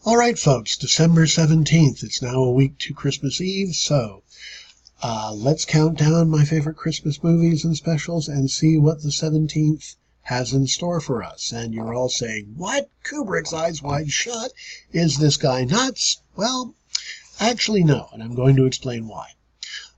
All right, folks, December 17th. It's now a week to Christmas Eve, so let's count down my favorite Christmas movies and specials and see what the 17th has in store for us. And you're all saying, what? Kubrick's Eyes Wide Shut? Is this guy nuts? Well, actually, no, and I'm going to explain why.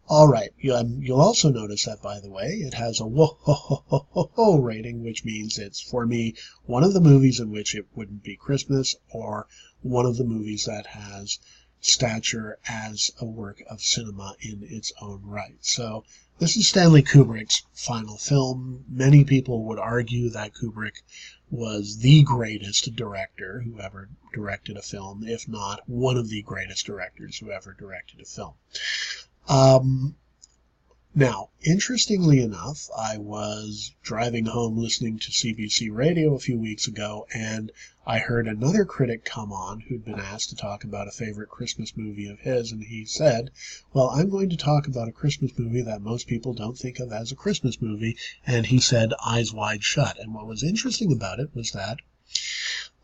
All right, you'll also notice that, by the way, it has a whoa rating, which means it's, for me, one of the movies in which it wouldn't be Christmas, or one of the movies that has stature as a work of cinema in its own right. So this is Stanley Kubrick's final film. Many people would argue that Kubrick was the greatest director who ever directed a film, if not one of the greatest directors who ever directed a film. Now, interestingly enough, I was driving home listening to CBC Radio a few weeks ago, and I heard another critic come on who'd been asked to talk about a favorite Christmas movie of his, and he said, well, I'm going to talk about a Christmas movie that most people don't think of as a Christmas movie, and he said Eyes Wide Shut. And what was interesting about it was that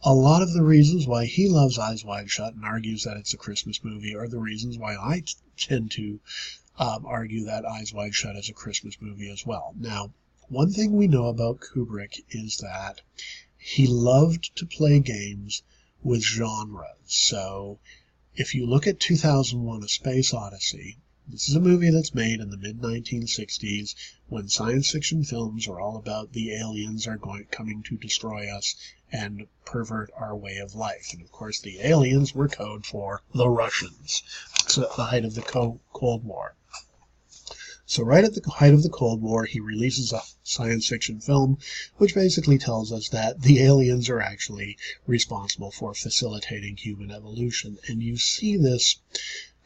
a lot of the reasons why he loves Eyes Wide Shut and argues that it's a Christmas movie are the reasons why I tend to argue that Eyes Wide Shut is a Christmas movie as well. Now, one thing we know about Kubrick is that he loved to play games with genres. So if you look at 2001: A Space Odyssey, this is a movie that's made in the mid-1960s when science fiction films are all about the aliens are coming to destroy us and pervert our way of life. And of course, the aliens were code for the Russians. It's at the height of the Cold War. So right at the height of the Cold War, he releases a science fiction film which basically tells us that the aliens are actually responsible for facilitating human evolution. And you see this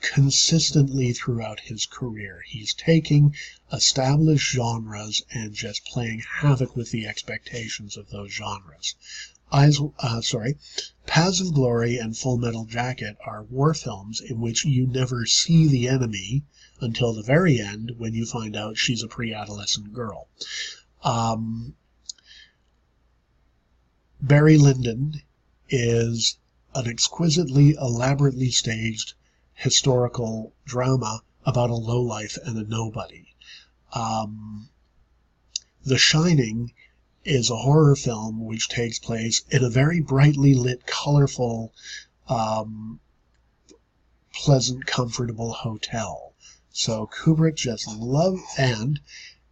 consistently throughout his career. He's taking established genres and just playing havoc with the expectations of those genres. Paths of Glory and Full Metal Jacket are war films in which you never see the enemy until the very end when you find out she's a pre-adolescent girl. Barry Lyndon is an exquisitely, elaborately staged historical drama about a lowlife and a nobody. The Shining is a horror film which takes place in a very brightly lit, colorful, pleasant, comfortable hotel. So Kubrick just loved, and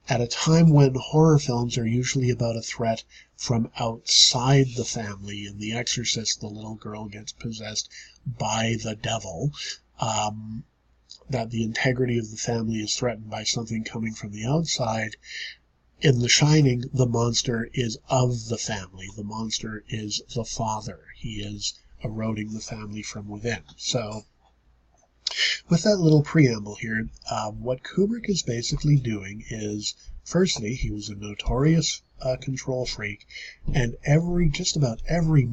at a time when horror films are usually about a threat from outside the family, in The Exorcist, the little girl gets possessed by the devil, that the integrity of the family is threatened by something coming from the outside. In The Shining, the monster is of the family. The monster is the father. He is eroding the family from within. So, with that little preamble here, what Kubrick is basically doing is, firstly, he was a notorious control freak, and just about every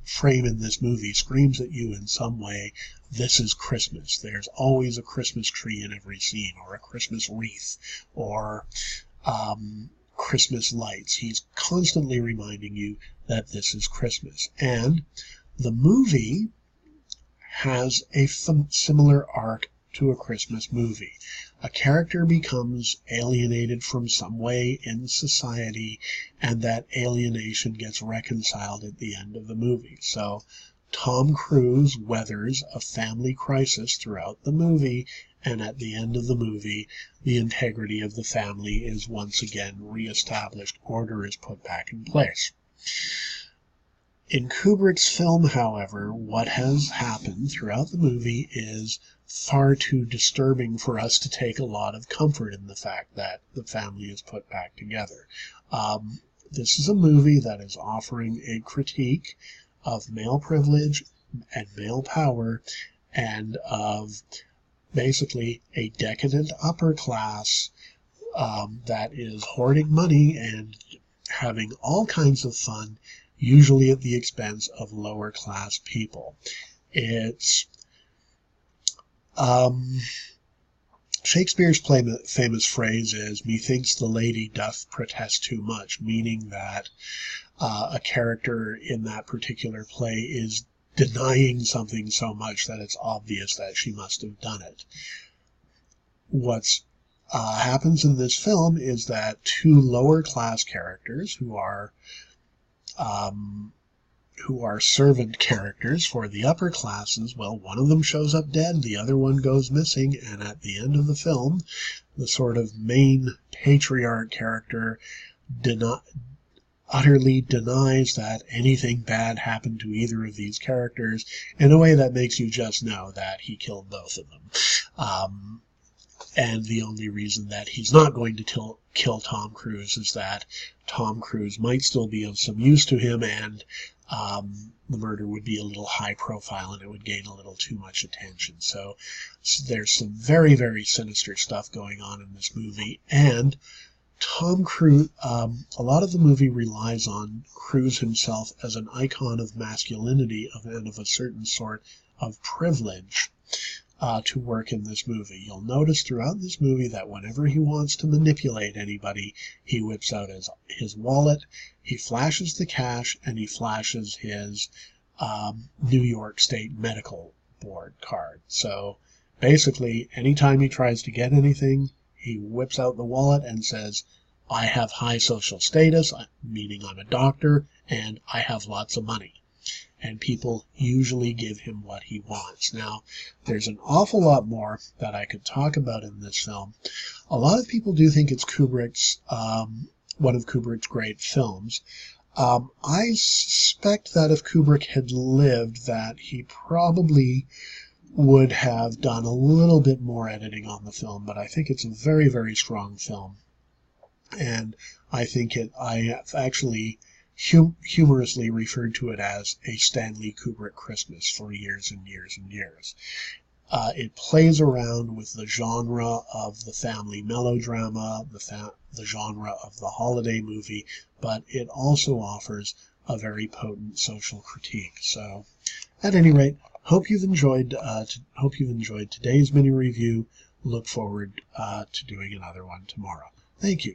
frame in this movie screams at you in some way, this is Christmas. There's always a Christmas tree in every scene, or a Christmas wreath, or Christmas lights. He's constantly reminding you that this is Christmas. And the movie has a similar arc to a Christmas movie. A character becomes alienated from some way in society, and that alienation gets reconciled at the end of the movie. So Tom Cruise weathers a family crisis throughout the movie, and at the end of the movie, the integrity of the family is once again reestablished. Order is put back in place. In Kubrick's film, however, what has happened throughout the movie is far too disturbing for us to take a lot of comfort in the fact that the family is put back together. This is a movie that is offering a critique of male privilege and male power, and of basically a decadent upper class that is hoarding money and having all kinds of fun, usually at the expense of lower class people. It's Shakespeare's famous phrase is, "Methinks the lady doth protest too much," meaning that a character in that particular play is denying something so much that it's obvious that she must have done it. What's happens in this film is that two lower class characters who are servant characters for the upper classes, well, one of them shows up dead, the other one goes missing, and at the end of the film, the sort of main patriarch character utterly denies that anything bad happened to either of these characters in a way that makes you just know that he killed both of them. And the only reason that he's not going to kill Tom Cruise is that Tom Cruise might still be of some use to him, and the murder would be a little high profile and it would gain a little too much attention. So there's some very, very sinister stuff going on in this movie. And Tom Cruise, a lot of the movie relies on Cruise himself as an icon of masculinity and of a certain sort of privilege to work in this movie. You'll notice throughout this movie that whenever he wants to manipulate anybody, he whips out his wallet, he flashes the cash, and he flashes his New York State Medical Board card. So basically, anytime he tries to get anything, he whips out the wallet and says, I have high social status, meaning I'm a doctor, and I have lots of money. And people usually give him what he wants. Now, there's an awful lot more that I could talk about in this film. A lot of people do think it's Kubrick's, one of Kubrick's great films. I suspect that if Kubrick had lived, that he probably would have done a little bit more editing on the film, but I think it's a very, very strong film. And I have actually humorously referred to it as a Stanley Kubrick Christmas for years and years and years. It plays around with the genre of the family melodrama, the genre of the holiday movie, but it also offers a very potent social critique. So, at any rate, hope you've enjoyed today's mini review. Look forward to doing another one tomorrow. Thank you.